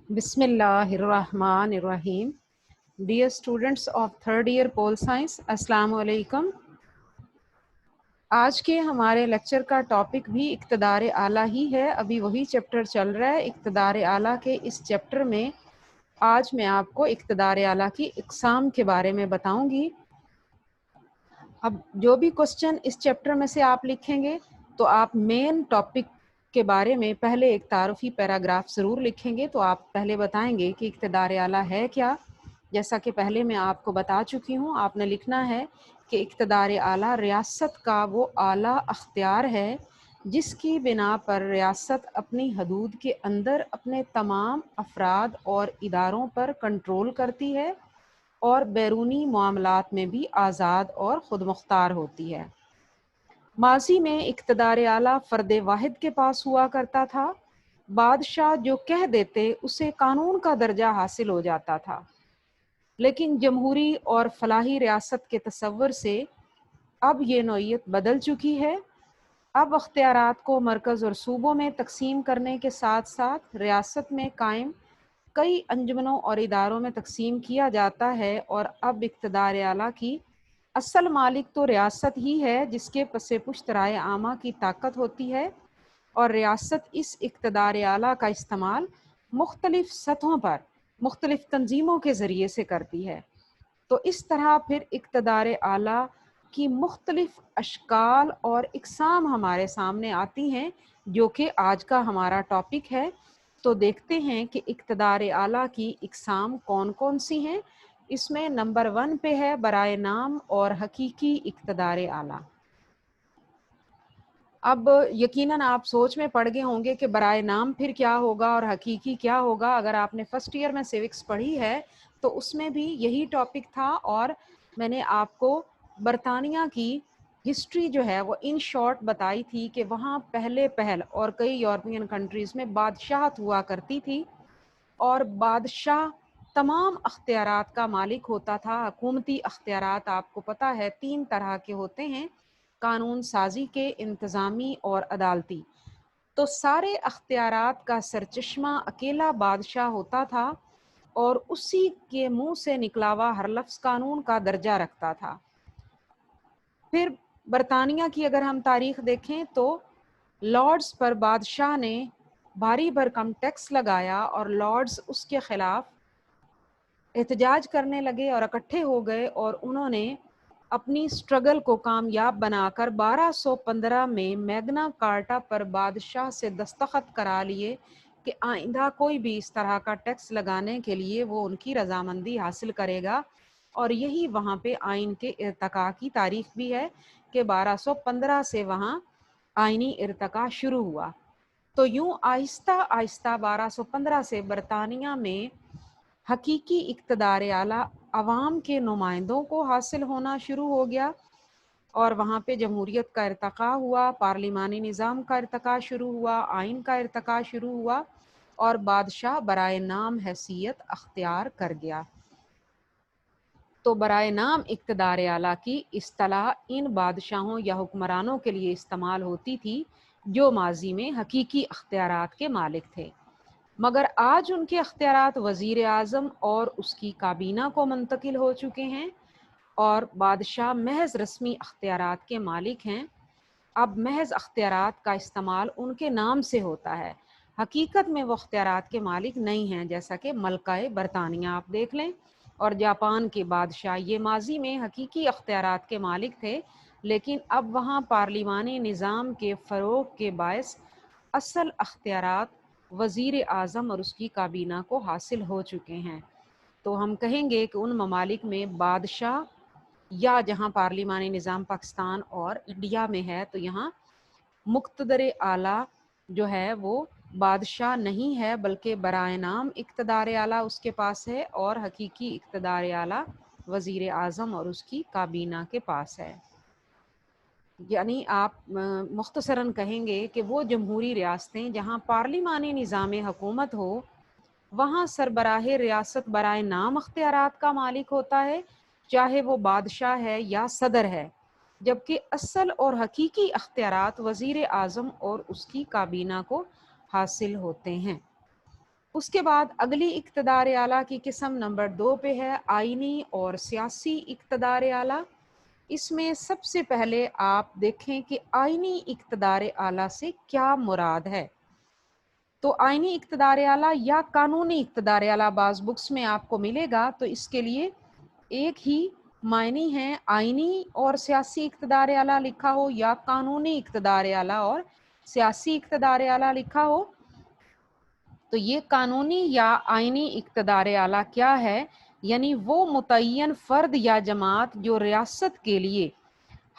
Bismillahirrahmanirrahim. Dear students of third year Pol Science, अस्सलाम वालेकुम। आज के हमारे लेक्चर का टॉपिक भी इक़्तिदार आला ही है। अभी वही चैप्टर चल रहा है। इक़्तिदार आला के इस चैप्टर में आज मैं आपको इक़्तिदार आला की इक़साम के बारे में बताऊंगी। अब जो भी क्वेश्चन इस चैप्टर में से आप लिखेंगे तो आप मेन टॉपिक के बारे में पहले एक तारुफी पैराग्राफ ज़रूर लिखेंगे। तो आप पहले बताएंगे कि इक़्तिदार आला है क्या। जैसा कि पहले मैं आपको बता चुकी हूँ, आपने लिखना है कि इक़्तिदार आला रियासत का वो आला अख्तियार है जिसकी बिना पर रियासत अपनी हदूद के अंदर अपने तमाम अफराद और इदारों पर कंट्रोल करती है और बैरूनी मामलात में भी आज़ाद और ख़ुद मुख्तार होती है। माजी में इक़्तिदार आला फ़र्द वाहिद के पास हुआ करता था। बादशाह जो कह देते उसे कानून का दर्जा हासिल हो जाता था। लेकिन जमहूरी और फलाही रियासत के तसव्वुर से अब ये नौइयत बदल चुकी है। अब अख्तियारात को मरकज़ और सूबों में तकसीम करने के साथ साथ रियासत में कायम कई अंजुमनों और इदारों में तकसीम किया जाता है और अब इक़्तिदार आला की असल मालिक तो रियासत ही है जिसके पसे पुश्त राय आमा की ताकत होती है और रियासत इस इक़्तिदार आला का इस्तेमाल मुख्तलिफ सतहों पर मुख्तलिफ तंजीमों के ज़रिए से करती है। तो इस तरह फिर इक़्तिदार आला की मुख्तलिफ अशकाल और इक़साम हमारे सामने आती हैं, जो कि आज का हमारा टॉपिक है। तो देखते हैं कि इक़्तिदार आला की इक़साम कौन कौन सी हैं। इसमें नंबर 1 पे है बराए नाम और हकीकी इक़्तिदार आला। अब यकीनन आप सोच में पड़ गए होंगे कि बराए नाम फिर क्या होगा और हकीकी क्या होगा। अगर आपने फर्स्ट ईयर में सिविक्स पढ़ी है तो उसमें भी यही टॉपिक था और मैंने आपको बरतानिया की हिस्ट्री जो है वो इन शॉर्ट बताई थी कि वहाँ पहले पहल और कई यूरोपियन कंट्रीज़ में बादशाहत हुआ करती थी और बादशाह तमाम अख्तियारात का मालिक होता था। हुकूमती अख्तियारात आपको पता है 3 तरह के होते हैं, कानून साजी के, इंतज़ामी और अदालती। तो सारे अख्तियारात का सरचश्मा अकेला बादशाह होता था और उसी के मुंह से निकला हुआ हर लफ्ज़ कानून का दर्जा रखता था। फिर बरतानिया की अगर हम तारीख़ देखें तो लॉर्ड्स पर बादशाह ने भारी भरकम टैक्स लगाया और लॉर्ड्स उसके ख़िलाफ़ एहतजाज करने लगे और इकट्ठे हो गए और उन्होंने अपनी स्ट्रगल को कामयाब बनाकर 1215 में मैग्ना कार्टा पर बादशाह से दस्तखत करा लिए कि आइंदा कोई भी इस तरह का टैक्स लगाने के लिए वो उनकी रजामंदी हासिल करेगा। और यही वहाँ पे आइन के इर्तका की तारीख भी है कि 1215 से वहाँ आइनी इर्तका शुरू हुआ। तो यूँ आहिस्ता आहिस्ता 1215 से बरतानिया में हकीकी इक़्तिदार आला अवाम के नुमाइंदों को हासिल होना शुरू हो गया और वहाँ पे जमहूरियत का इर्तका हुआ, पार्लिमानी निज़ाम का इर्तका शुरू हुआ, आइन का इर्तका शुरू हुआ और बादशाह बराए नाम हैसियत अख्तियार कर गया। तो बराए नाम इक़्तिदार आला की इस्तिलाह इन बादशाहों या हुक्मरानों के लिए इस्तेमाल होती थी जो माजी में हकीकी अख्तियारात के मालिक थे, मगर आज उनके अख्तियारात वज़ीर आज़म और उसकी काबीना को मुंतकिल हो चुके हैं और बादशाह महज रस्मी अख्तियारात के मालिक हैं। अब महज अख्तियारात का इस्तेमाल उनके नाम से होता है, हकीकत में वो अख्तियारात के मालिक नहीं हैं। जैसा कि मलकाए बरतानिया आप देख लें और जापान के बादशाह, ये माजी में हकीकी अख्तियारात के मालिक थे, लेकिन अब वहाँ पार्लिमानी निज़ाम के फ़रोग़ के बायस असल अख्तियारात वज़ीर आज़म और उसकी काबीना को हासिल हो चुके हैं। तो हम कहेंगे कि उन ममालिक में बादशाह या जहाँ पार्लिमानी निज़ाम पाकिस्तान और इंडिया में है तो यहाँ मुक़्तदर आला जो है वो बादशाह नहीं है बल्कि बराए नाम इक़्तिदार आला उसके पास है और हकीकी इक़्तिदार आला वज़ीर आज़म और उसकी काबीना के पास है। यानी आप मुख्तसरन कहेंगे कि वो जमहूरी रियासतें जहाँ पार्लिमानी निज़ाम हुकूमत हो वहाँ सरबराह रियासत बराए नाम अख्तियारात का मालिक होता है, चाहे वो बादशाह है या सदर है, जबकि असल और हकीकी अख्तियारात वज़ीर आज़म और उसकी काबीना को हासिल होते हैं। उसके बाद अगली इक़्तिदार आला की किस्म नंबर 2 पे है आइनी और सियासी इक़्तिदार आला। इसमें सबसे पहले आप देखें कि आइनी इक़्तिदार आला से क्या मुराद है। तो आइनी इक़्तिदार आला या कानूनी इक़्तिदार आला बाज़ बुक्स में आपको मिलेगा, तो इसके लिए एक ही मायने हैं, आइनी और सियासी इक़्तिदार आला लिखा हो या कानूनी इक़्तिदार आला और सियासी इक़्तिदार आला लिखा हो। तो ये कानूनी या आइनी इक़्तिदार आला क्या है, यानी वो मुतय्यन फ़र्द या जमात जो रियासत के लिए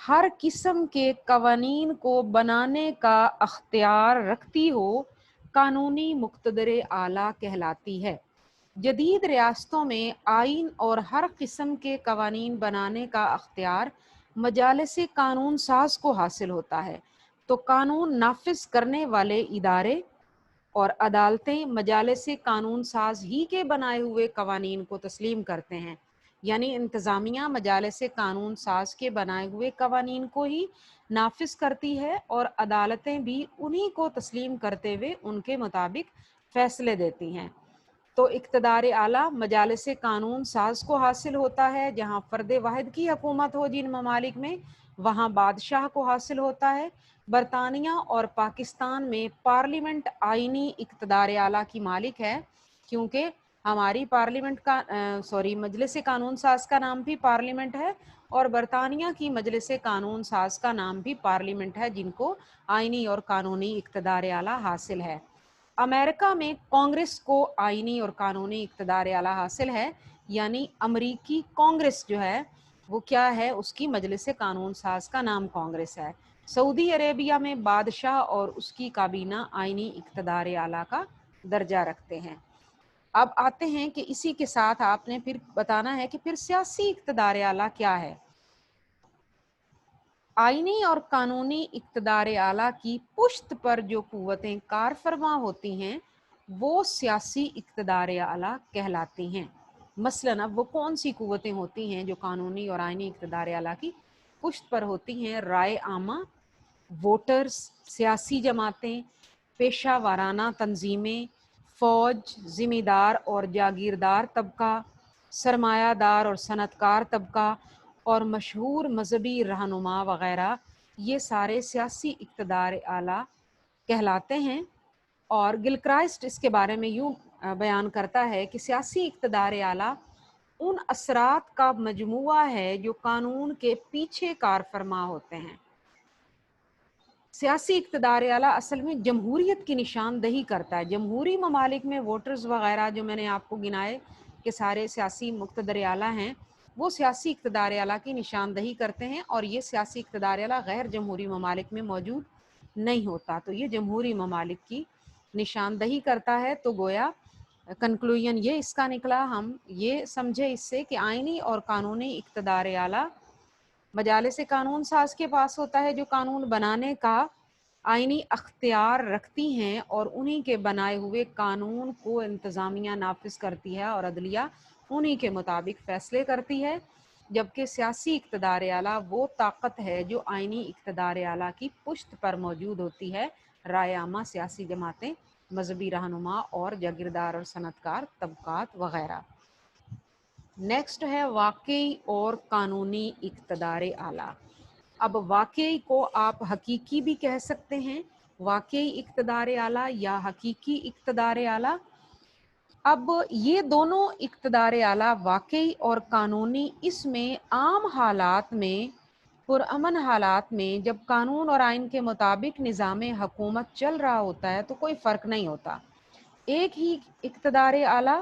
हर किस्म के कवानीन को बनाने का अख्तियार रखती हो, कानूनी मुक़्तदर आला कहलाती है। जदीद रियासतों में आइन और हर किस्म के कवानीन बनाने का अख्तियार मजालिस कानून साज को हासिल होता है। तो कानून नाफिज करने वाले इदारे और अदालतें मजालिस कानून साज ही के बनाए हुए कवानीन को तस्लीम करते हैं, यानी इंतज़ामिया मजालिस कानून साज के बनाए हुए कवानीन को ही नाफिज करती है और अदालतें भी उन्हीं को तस्लीम करते हुए उनके मुताबिक फ़ैसले देती हैं। तो इक़्तिदार आला मजालिस कानून साज को हासिल होता है, जहाँ फ़र्द वाहिद की हुकूमत हो जिन ममालिक में, वहाँ बादशाह को हासिल होता है। बरतानिया और पाकिस्तान में पार्लियामेंट आइनी इक़्तिदार आला की मालिक है, क्योंकि हमारी पार्लियामेंट का मजलिस कानून साज का नाम भी पार्लियामेंट है और बरतानिया की मजलिस कानून साज का नाम भी पार्लियामेंट है, जिनको आइनी और कानूनी इक़्तिदार आला हासिल है। अमेरिका में कांग्रेस को आइनी और कानूनी इक़्तिदार आला हासिल है, यानी अमरीकी कांग्रेस जो है वो क्या है, उसकी मजलिस कानून साज का नाम कांग्रेस है। सऊदी अरेबिया में बादशाह और उसकी काबीना आइनी इक़्तिदार आला का दर्जा रखते हैं। अब आते हैं कि इसी के साथ आपने फिर बताना है कि फिर सियासी इक़्तिदार आला क्या है। आइनी और कानूनी इक़्तिदार आला की पुश्त पर जो कुव्वतें कार फरमा होती हैं, वो सियासी इक़्तिदार आला कहलाती हैं। मसलन अब वो कौन सी कुव्वतें होती हैं जो कानूनी और आइनी इक़्तिदार आला की पुश्त पर होती हैं? राय आमा, वोटर्स, सियासी जमातें, पेशा वाराना तंजीमें, फ़ौज, ज़िम्मेदार और जागीरदार तबका, सरमायादार और सनतकार तबका और मशहूर मजहबी रहनुमा वग़ैरह, ये सारे सियासी इक़्तिदार आला कहलाते हैं। और गिलक्राइस्ट इसके बारे में यूँ बयान करता है कि सियासी इक़्तिदार आला उन असरात का मजमुआ है जो कानून के पीछे कार फरमा होते हैं। सियासी इक़्तिदार आला असल में जमहूरियत की निशानदही करता है। जमहूरी ममालिक में वोटर्स वग़ैरह जो मैंने आपको गिनाए कि सारे सियासी मुक़्तदर आला हैं, वो सियासी इक़्तिदार आला की निशानदही करते हैं और ये सियासी इक़्तिदार आला गैर जमहूरी ममालिक में मौजूद नहीं होता। तो ये जमहूरी ममालिक की निशानदही करता है। तो गोया कंक्लूजन ये इसका निकला, हम ये समझे इससे कि आइनी और कानूनी इक़्तिदार आला मजालिस कानून साज के पास होता है, जो कानून बनाने का आइनी अख्तियार रखती हैं और उन्हीं के बनाए हुए कानून को इंतज़ामिया नाफिज करती है और अदलिया उन्हीं के मुताबिक फ़ैसले करती है। जबकि सियासी इक़्तिदार आला वो ताकत है जो आइनी इक़्तिदार आला की पुश्त पर मौजूद होती है, राय आमा, सियासी जमातें, मजहबी रहनुमा और जागीरदार और सनतकार तबकात वग़ैरह। नेक्स्ट है वाकई और कानूनी इक़्तिदार आला। अब वाकई को आप हकीकी भी कह सकते हैं, वाकई इक़्तिदार आला या हकीकी इक़्तिदार आला। अब ये दोनों इक़्तिदार आला वाकई और कानूनी, इसमें आम हालात में, पुरअमन हालात में जब कानून और आइन के मुताबिक निज़ाम हुकूमत चल रहा होता है तो कोई फ़र्क नहीं होता। एक ही इक़्तिदार आला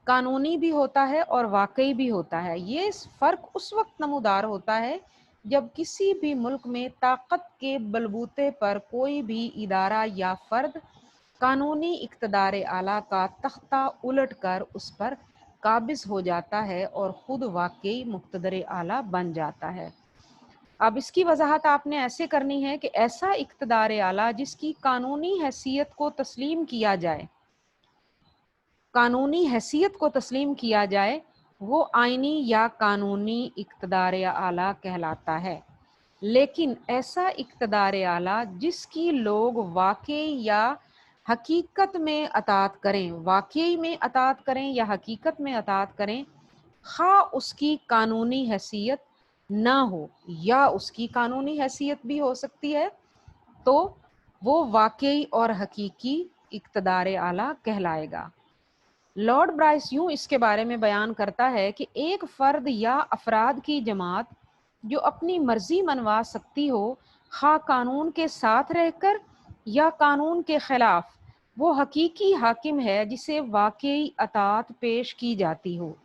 कानूनी भी होता है और वाकई भी होता है। ये फ़र्क उस वक्त नमूदार होता है जब किसी भी मुल्क में ताकत के बलबूते पर कोई भी इदारा या फ़र्द कानूनी इक़्तिदार आला का तख्ता उलट कर उस पर काबिज़ हो जाता है और ख़ुद वाकई मुक़्तदर आला बन जाता है। अब इसकी वजाहत आपने ऐसे करनी है कि ऐसा इक़्तिदार आला जिसकी कानूनी हैसियत को तस्लीम किया जाए, कानूनी हैसियत को तस्लीम किया जाए, वो आइनी या कानूनी इक़्तिदार आला कहलाता है। लेकिन ऐसा इक़्तिदार आला जिसकी लोग वाकई या हकीकत में अतात करें, वाकई में अतात करें या हकीकत में अतात करें, खा उसकी कानूनी हैसियत ना हो या उसकी कानूनी हैसियत भी हो सकती है, तो वो वाकई और हकीकी इक़्तिदार आला कहलाएगा। लॉर्ड ब्राइस यूं इसके बारे में बयान करता है कि एक फ़र्द या अफराद की जमात जो अपनी मर्जी मनवा सकती हो, खा कानून के साथ रहकर या कानून के खिलाफ, वो हकीकी हाकिम है जिसे वाकई अतात पेश की जाती हो।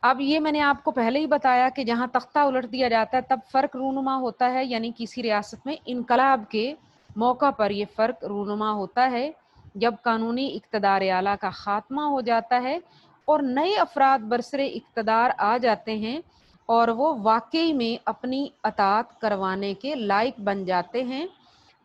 अब ये मैंने आपको पहले ही बताया कि जहाँ तख्ता उलट दिया जाता है तब फ़र्क रूनुमा होता है, यानी किसी रियासत में इनकलाब के मौका पर ये फ़र्क रूनुमा होता है जब कानूनी इक़्तिदार आला का ख़ात्मा हो जाता है और नए अफराद बरसरे इक़्तिदार आ जाते हैं और वो वाकई में अपनी अतात करवाने के लायक बन जाते हैं,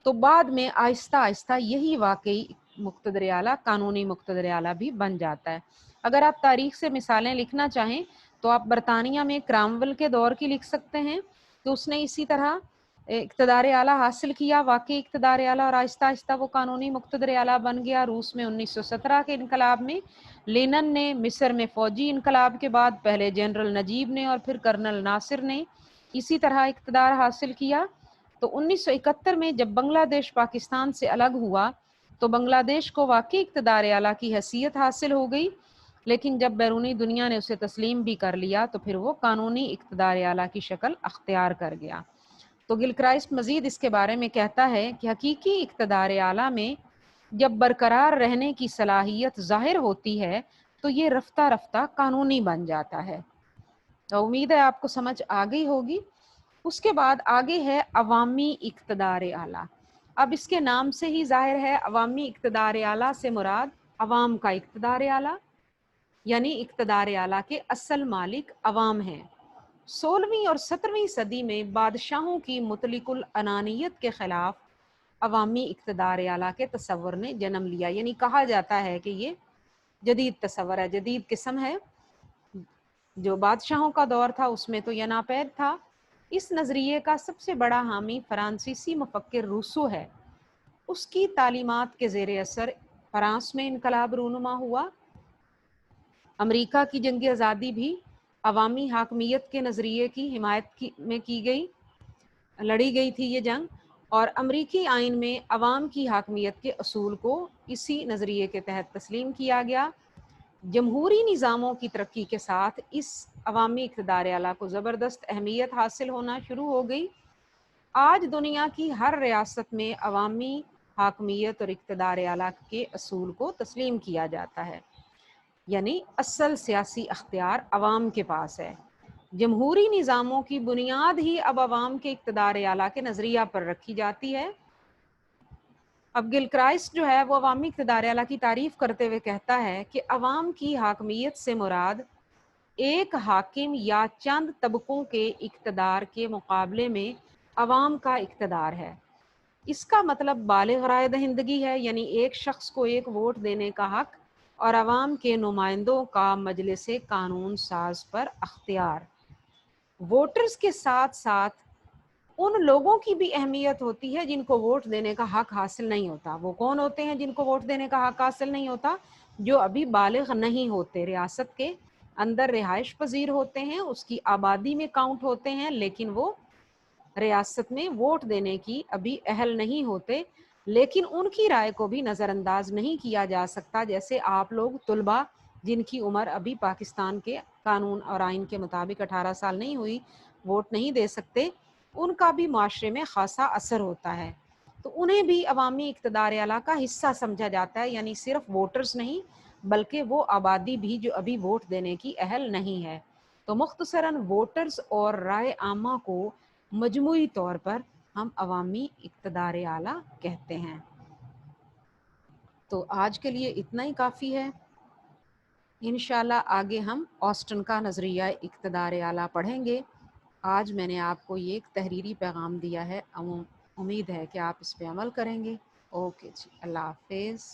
तो बाद में आहिस्ता आहिस्ता यही वाकई मुक़्तदर आला कानूनी मुक़्तदर आला भी बन जाता है। अगर आप तारीख से मिसालें लिखना चाहें तो आप बरतानिया में क्रामवेल के दौर की लिख सकते हैं कि उसने इसी तरह इक़्तिदार आला हासिल किया, वाकई इक़्तिदार आला, और आहिस्ता आहिस्ता वो कानूनी मुक़्तदर आला बन गया। रूस में 1917 के इनकलाब में लेनिन ने, मिस्र में फ़ौजी इनकलाब के बाद पहले जनरल नजीब ने और फिर कर्नल नासिर ने इसी तरह इक़्तिदार हासिल किया। तो 1971 में जब बांग्लादेश पाकिस्तान से अलग हुआ तो बांग्लादेश को वाकई इक़्तिदार आला की हैसियत हासिल हो गई, लेकिन जब बैरूनी दुनिया ने उसे तस्लीम भी कर लिया तो फिर वो कानूनी इक़्तिदार आला की शक्ल अख्तियार कर गया। तो गिलक्राइस्ट मज़ीद इसके बारे में कहता है कि हकीकी इक़्तिदार आला में जब बरकरार रहने की सलाहियत ज़ाहिर होती है तो ये रफ्ता रफ्ता कानूनी बन जाता है। तो उम्मीद है आपको समझ आ गई होगी। उसके बाद आगे है अवामी इक़्तिदार आला। अब इसके नाम से ही ज़ाहिर है, अवामी इक़्तिदार आला से मुराद अवाम का इक़्तिदार आला, यानी इक़्तिदार आला के असल मालिक अवाम हैं। 16वीं और 17वीं सदी में बादशाहों की मुतलिकुल अनानियत के ख़िलाफ़ अवामी इक़्तिदार आला के तसव्वुर ने जन्म लिया, यानी कहा जाता है कि ये जदीद तसव्वुर है, जदीद किस्म है। जो बादशाहों का दौर था उसमें तो यह नापैद था। इस नज़रिए का सबसे बड़ा हामी फ़्रांसीसी मुफ़क्किर रूसो है। उसकी तालीमात के ज़ेर असर फ़्रांस में इनकलाब रूनुमा हुआ। अमेरिका की जंग आज़ादी भी अवामी हाकमियत के नज़रिए की हिमायत में की गई, लड़ी गई थी ये जंग, और अमरीकी आइन में अवाम की हाकमियत के असूल को इसी नज़रिए के तहत तस्लीम किया गया। जमहूरी निज़ामों की तरक्की के साथ इस अवामी इक़्तिदार आला को ज़बरदस्त अहमियत हासिल होना शुरू हो गई। आज दुनिया की हर रियासत में अवामी हाकमियत और इक़्तिदार आला के असूल को तस्लीम किया जाता है, यानी असल सियासी अख्तियार अवाम के पास है। जमहूरी निज़ामों की बुनियाद ही अब अवाम के इक़्तिदार आला के नज़रिया पर रखी जाती है। अब गिलक्राइस्ट जो है वो अवामी इक़्तिदार आला की तारीफ़ करते हुए कहता है कि अवाम की हाकमियत से मुराद एक हाकिम या चंद तबकों के इक़्तिदार के मुकाबले में अवाम का इक़्तिदार है। इसका मतलब बालिग़ राय दहिंदगी है, यानी एक शख्स को एक वोट देने का हक और अवाम के नुमाइंदों का मजलिसे कानून साज पर अख्तियार। वोटर्स के साथ साथ उन लोगों की भी अहमियत होती है जिनको वोट देने का हक हासिल नहीं होता। वो कौन होते हैं जिनको वोट देने का हक हासिल नहीं होता? जो अभी बालिग़ नहीं होते, रियासत के अंदर रिहाइश पजीर होते हैं, उसकी आबादी में काउंट होते हैं, लेकिन वो रियासत में वोट देने की अभी अहल नहीं होते। लेकिन उनकी राय को भी नज़रअंदाज नहीं किया जा सकता। जैसे आप लोग तुलबा जिनकी उम्र अभी पाकिस्तान के कानून और आइन के मुताबिक 18 साल नहीं हुई, वोट नहीं दे सकते, उनका भी माशरे में ख़ासा असर होता है। तो उन्हें भी अवामी इक़्तिदार आला का हिस्सा समझा जाता है, यानी सिर्फ वोटर्स नहीं बल्कि वो आबादी भी जो अभी वोट देने की अहल नहीं है। तो मुख्तसरन वोटर्स और राय आमा को मजमूई तौर पर हम अवामी इक़्तिदार आला कहते हैं। तो आज के लिए इतना ही काफ़ी है। इंशाल्लाह आगे हम ऑस्टन का नज़रिया इक़्तिदार आला पढ़ेंगे। आज मैंने आपको ये एक तहरीरी पैगाम दिया है, उम्मीद है कि आप इस पे अमल करेंगे। ओके जी, अल्लाह हाफ़िज़।